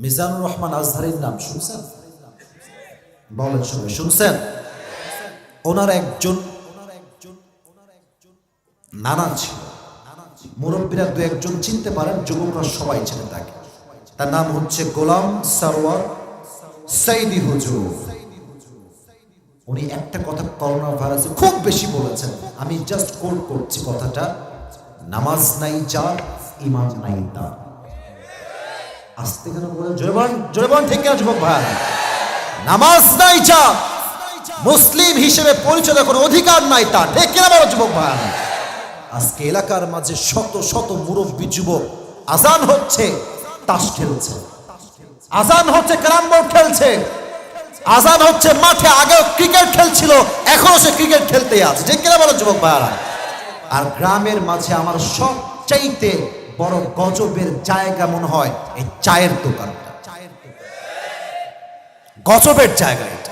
মিজানুর রহমান আজহারীর নাম শুনছেন? বলেন সবাই, শুনছেন? ওনার একজন নানা ছিল, মুরব্বীরা দু একজন চিনতে পারেন, যুবকরা সবাই চেনে তাকে। তার নাম হচ্ছে গোলাম সরওয়ার সাইদি হুজুর। উনি একটা কথা করোনা ভাইরাসে খুব বেশি বলেছেন, আমি জাস্ট কোট করছি কথাটা, নামাজ নাই যার, ঈমান নাই তার। আস্তে কেন বলেন? জোরে বলেন, ঠিক কেন যুবক ভাই? নামাজ নাই যার, মুসলিম হিসেবে পরিচয় কোনো অধিকার নাই তার, ঠিক কিনা বলো যুবক ভাই? আজকে এলাকার মাঝে শত শত মুরব্বী যুবক আজান হচ্ছে তাস খেলছে, আজান হচ্ছে ক্যারাম বোর্ড খেলছে, আজান হচ্ছে মাঠে আগেও ক্রিকেট খেলছিল, এখনো সে ক্রিকেট খেলতে আছে, ঠিক কিনা বলো যুবক ভাইরা? আর গ্রামের মাঝে আমার সবচাইতে বড় গজবের জায়গা মনে হয় এই চায়ের দোকানটা। গজবের জায়গা এটা।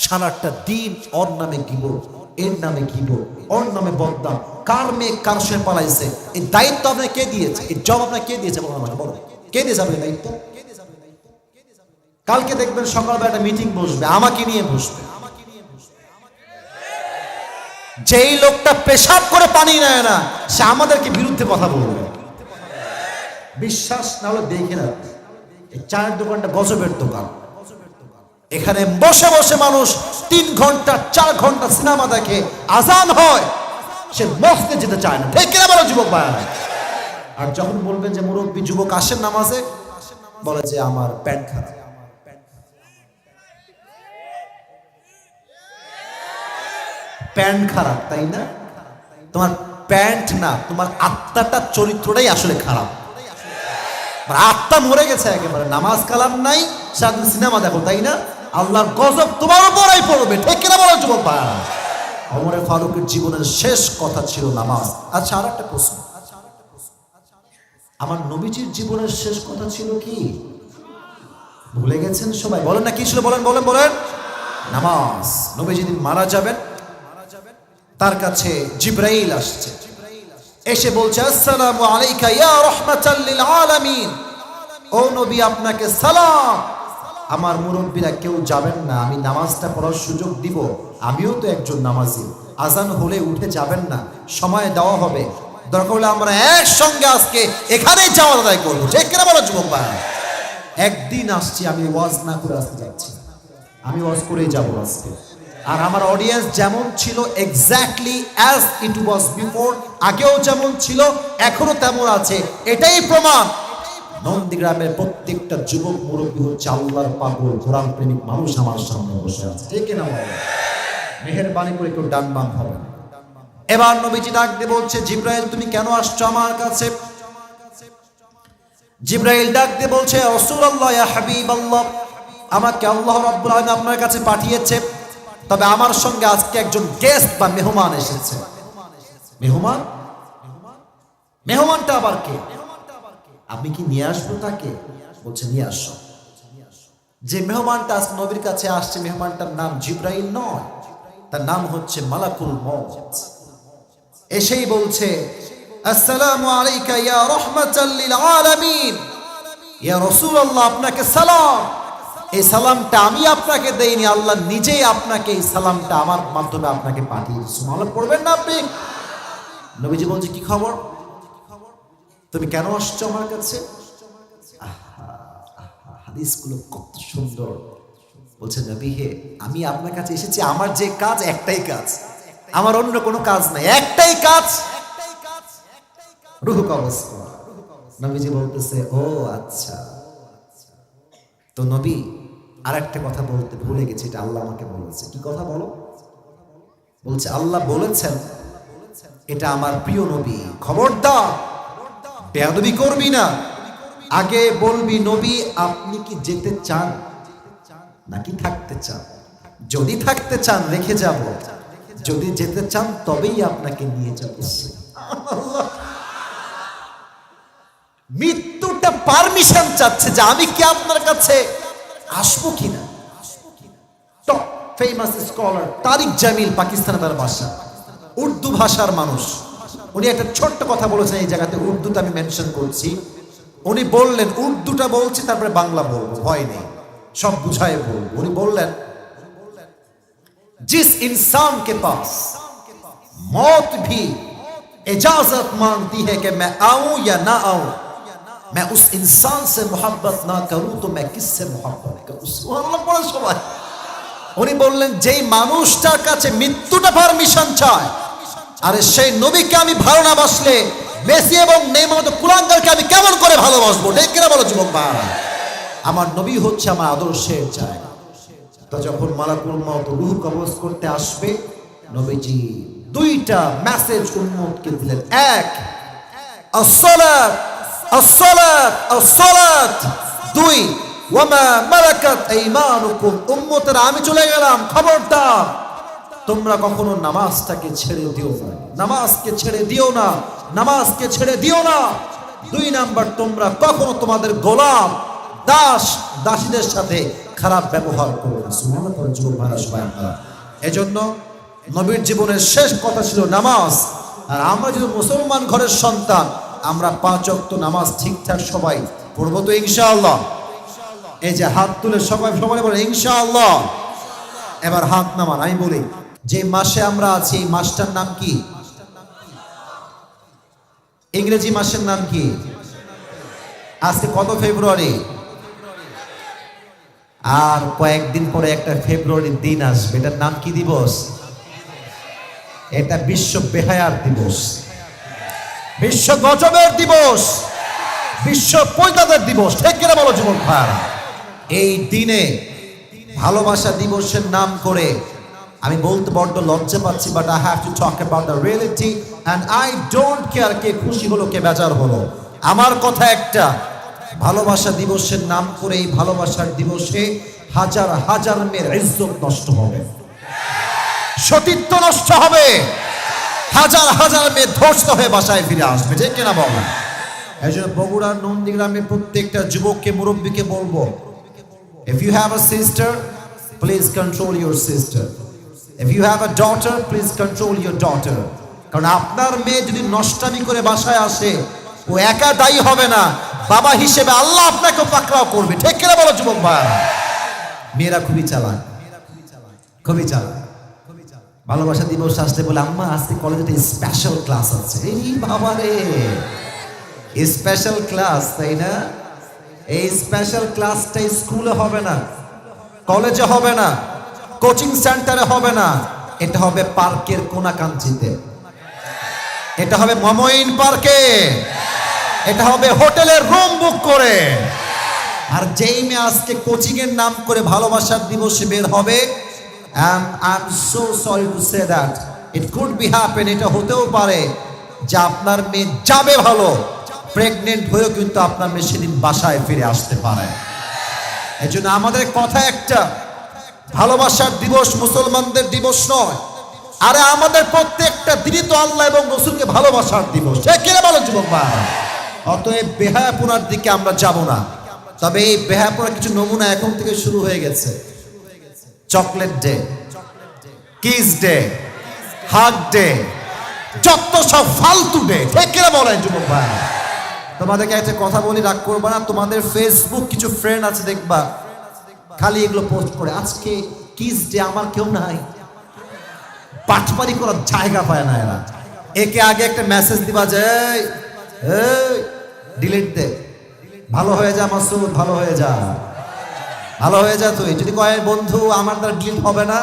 সারাটা দিন ওর নামে গিবত, এর নামে গিবত, ওর নামে বদনাম, কার মেয়ে কার সে পালাইছে, এই দায়িত্ব আপনাকে কে দিয়েছে? এই জব আপনাকে কে দিয়েছে? বলো আমাকে, বলো কে দিয়েছে আপনাকে দায়িত্ব? কালকে দেখবেন সকালবেলা একটা মিটিং বসবে, আমাকে নিয়ে বসবে। যেই লোকটা পেশাব করে পানি নেয় না, সে আমাদেরকে বিরুদ্ধে কথা বলবে। বিশ্বাস না হলে দেখে না, এই চায়ের দোকানটা গজবের দোকান। এখানে বসে বসে মানুষ 3 ঘন্টা 4 ঘন্টা সিনেমা দেখে, আজান হয়, সে মসজিদে যেতে চায় না, ঠিক কিনা বলো যুবক ভাই? আর যখন বলবেন যে মুরব্বী যুবক আসেন নামাজে, বলে যে আমার প্যান্ট খারাপ। প্যান্ট খারাপ, তাই না? তোমার প্যান্ট না, তোমার আত্মাটা, চরিত্রটাই আসলে খারাপ। আত্মা মরে গেছে একেবারে, নামাজ কালাম নাই, সারাদিন সিনেমা দেখো, তাই না? আল্লাহর গজব তোমার উপরেই পড়বে, ঠিক কিনা বলো যুবক ভাই? ওমর ফারুকের জীবনের শেষ কথা ছিল নামাজ। আচ্ছা, আর একটা প্রশ্ন, আমার নবীজির জীবনের শেষ কথা ছিল কি? ভুলে গেছেন সবাই? বলেন না, কি ছিল? বলেন বলেন বলেন। নামাজ। নবী যেদিন মারা যাবেন, তার কাছে জিবরাইল আসছে, এসে বলছে আসসালামু আলাইকা ইয়া রাহমাতাল লিল আলামিন। ও নবী, আপনাকে সালাম। আমার মুরব্বীরা কেউ যাবেন না, আমি নামাজটা পড়ার সুযোগ দিব, আমিও তো একজন নামাজি। আজান হলে উঠে যাবেন না, সময় দেওয়া হবে, দরকার হলে আমরা একসঙ্গে আজকে এখানেই যাওয়ার আদায় করবো, ঠিক কিনা বলো যুবক ভাই? একদিন আসছি, আমি ওয়াজ না করে আসতে যাচ্ছি, আমি ওয়াজ করেই যাবো আজকে। আর আমার অডিয়েন্স যেমন ছিল, exactly as it was before, আগেও যেমন ছিল এখনো তেমন আছে, এটাই প্রমাণ। নন্দীগ্রামের প্রত্যেকটা যুবক মুরব্বী হচ্ছে আল্লাহর পাগল, কোরআন প্রেমিক মানুষ আমার সামনে বসে আছে, ঠিক না? মেহেরবানি করে কেউ ডান বাম হবে না। এবার নবীজি ডাক দিয়ে বলছে, জিবরাইল তুমি কেন আসছো আমার কাছে? জিবরাইল ডাক দিয়ে বলছে, রাসূলুল্লাহ ইয়া হাবিবাল্লাহ, আমাকে আল্লাহ রাব্বুল আলামিন আপনার কাছে পাঠিয়েছে, তবে আমার সঙ্গে আজকে একজন গেস্ট বা মেহমান এসেছে। মেহমান? মেহমানটা আবার কে? আপনি কি নিয়ে আসবো তাকে? বলছে নিয়ে আসো। যে মেহমানটা আজ নবীর কাছে আসছে, মেহমানটার নাম জিবরাইল নয়, তার নাম হচ্ছে মালাকুল মউত। এসেই বলছে আসসালামু আলাইকা ইয়া রাহমাতাল লিল আলামিন, ইয়া রাসূলুল্লাহ আপনাকে সালাম। এই সালামটা আমি আপনাকে দেইনি, আল্লাহ নিজেই আপনাকে এই সালামটা আমার মাধ্যমে আপনাকে পাঠিয়েছে। সুবহানাল্লাহ পড়বেন না আপনি? নবীজি বলছে কি খবর, তুমি কেন আসছো আমার কাছে? হাদিসগুলো কত সুন্দর। বলছে নবী হে, আমি আপনার কাছে এসেছি, আমার যে কাজ একটাই কাজ, আমার অন্য কোনো কাজ নাই, একটাই কাজ, রূহ কবজ করা। নবীজি বলতেছে ও আচ্ছা। তো নবী আর একটা কথা বলতে ভুলে গেছি, এটা আল্লাহ আমাকে বলেছে। কি কথা বলো? বলছে আল্লাহ বলেছেন এটা আমার প্রিয় নবী, খবরদার বেয়াদবি করবি না, আগে বলবি নবী আপনি কি যেতে চান নাকি থাকতে চান? যদি থাকতে চান রেখে যাব, যদি যেতে চান তবেই আপনাকে নিয়ে যাব। মৃত্যুটা পারমিশন চাচ্ছে যে আমি কি আপনার কাছে আসবো কিনা। টপ ফেমাস স্কলার তারিক জামিল, পাকিস্তানে তার ভাষা, উর্দু ভাষার মানুষ, উনি একটা ছোট্ট কথা বলেছেন এই জায়গাতে, উর্দুতে আমি মেনশন করছি। উনি বললেন, উর্দুটা বলছি তারপরে বাংলা বলবো, ভয় নেই, সব বুঝায় বলবো। উনি বললেন, जिस इंसान के पास मौत भी इजाजत मांगती है कि मैं आऊं या ना आऊं, मैं उस इंसान से मोहब्बत ना करूं तो मैं किससे मोहब्बत करूं। सुभान अल्लाह। সবাই উনি বললেন, যেই মানুষটার কাছে মৃত্যুটা পারমিশন চায়, আরে সেই নবীকে আমি ভালো না বাসলে মেসি এবং নেইমার মতো কুলাঙ্গারকে আমি কেমন করে ভালোবাসবো? ঠিক কিনা বলো যুবক ভাইরা? আমার নবী হচ্ছে আমার আদর্শের জায়গা। তো যখন মালাকুল মউত রূহ কবজ করতে আসবে, নবীজি দুইটা মেসেজ উম্মতকে দিলেন। এক, আসসালাত আসসালাত আসসালাত। দুই, ওয়ামা মালাকাত আইমানুকুম। উম্মতেরা আমি চলে গেলাম, খবরদার তোমরা কখনো নামাজটাকে ছেড়ে দিও না, নামাজকে ছেড়ে দিও না, নামাজকে ছেড়ে দিও না। দুই নাম্বার, তোমরা কখনো তোমাদের গোলাম দাস দাসীদের সাথে খারাপ ব্যবহার করো না। সুবহানাল্লাহ। যুবক ভাইরা সবাই আপনারা, এজন্য নবীর জীবনের শেষ কথা ছিল নামাজ। আর আমরা যদি মুসলমান ঘরের সন্তান, আমরা 5 ওয়াক্ত নামাজ ঠিকঠাক সবাই পড়বো তো ইনশাআল্লাহ। এই যে হাত তুলে সবাই সবাই বলে ইনশাআল্লাহ। এবার হাত নামান। আমি বলি, যে মাসে আমরা আছি এই মাসটার নাম কি? ইংরেজি মাসের নাম কি? আজকে কত ফেব্রুয়ারি? আর কয়েকদিন পরে একটা ফেব্রুয়ারির দিন আসবে, এটার নাম কি দিবস? এটা বিশ্ব বেহায়ার দিবস, বিশ্ব গজবের দিবস, বিশ্ব পৈতাদের দিবস। ঠিক কিনা বলো যুবক ভাইরা? এই দিনে ভালোবাসা দিবসের নাম করে আমি বলতে বড্ড লজ্জা পাচ্ছি, but I have to talk about the reality and I don't care কে খুশি হলো কে বেজার হলো। আমার কথা একটা, ভালোবাসা দিবসের নাম করে এই ভালোবাসার দিবসে হাজার হাজার মেয়ের ইজ্জত নষ্ট হবে, সতীত্ব নষ্ট হবে, হাজার হাজার মেয়ে ধ্বস্ত হয়ে বাসায় ফিরে আসবে। ঠিক কিনা বলেন? এই জন্য বগুড়ার নন্দীগ্রামে প্রত্যেকটা যুবককে, মুরব্বীকে বলবো, if you have a sister, please control your sister. If you have a daughter, please control your daughter. কারণ আপনার মেয়ে যদি নষ্টামি করে বাসায় আসে, ও একা দায়ী হবে না, বাবা হিসেবে আল্লাহ আপনাকে পাকড়াও করবে। ঠিক কিনা বলো যুবক ভাইরা? মেয়েরা খুবই চালাক, খুবই চালাক। ভালোবাসা দিবস আসলে বলে, আম্মা আজকে কলেজে একটা স্পেশাল ক্লাস আছে। এই বাবা রে, স্পেশাল ক্লাস, তাই না? এই স্পেশাল ক্লাসটা স্কুলে হবে না, কলেজে হবে না, কোচিং সেন্টারে হবে না, এটা হবে পার্কের কোনাকাঞ্চিতে, এটা হবে মমইন পার্কে, এটা হবে হোটেলের রুম বুক করে। আর যেই মেয়ে আজকে কোচিং এর নাম করে ভালোবাসার দিবসে বের হবে, I'm so sorry to say that it could be happen, এটা হতেও পারে যে আপনার মেয়ে যাবে ভালো, প্রেগনেন্ট হয়েও কিন্তু আপনার মেয়ে সেদিন বাসায় ফিরে আসতে পারে। এই জন্য আমাদের কথা একটা, ভালোবাসার দিবস মুসলমানদের দিবস নয়, আরে আমাদের প্রত্যেকটা দিনই তো আল্লাহ এবং রসুলকে ভালোবাসার দিবস। ঠিক কিনা বলো যুবক ভাই? অতএব বেহায়াপনার দিকে আমরা যাব না। তবে এই বেহায়াপনার কিছু নমুনা এখন থেকে শুরু হয়ে গেছে। Chocolate day, kiss day, hug day, যত সব ফালতু ডে। ঠিক কিনা বলেন যুবক ভাই? তোমাদেরকে একটা কথা বলি, রাগ করবা না। তোমাদের ফেসবুক কিছু ফ্রেন্ড আছে, দেখবা খালি এগুলো পোস্ট করে, আজকে কিস ডে, আমার কেউ নাই। পাটপারি করার জায়গা পায় না এরা। একে আগে একটা মেসেজ দিবা যে ডিলিট দে, ভালো হয়ে যা মাসুদ, ভালো হয়ে যা, ভালো হয়ে যা। তুই যদি কয় বন্ধু আমার দ্বারা ডিলিট হবে না,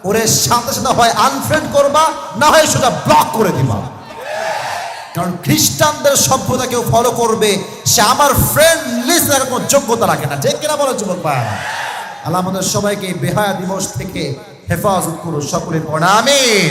ওরে সাথে সাথে হয় আনফ্রেন্ড করবা, না হয় সোজা ব্লক করে দিবা। কারণ খ্রিস্টানদের সভ্যতা কেউ ফলো করবে, সে আমার ফ্রেন্ড লিস্ট এর কোনো যোগ্যতা রাখে না। ঠিক কিনা বলো যুবক ভাই? আল্লাহ আমাদের সবাইকে এই বেহায়া দিবস থেকে হেফাজত করুন, সকলে পড়া আমিন।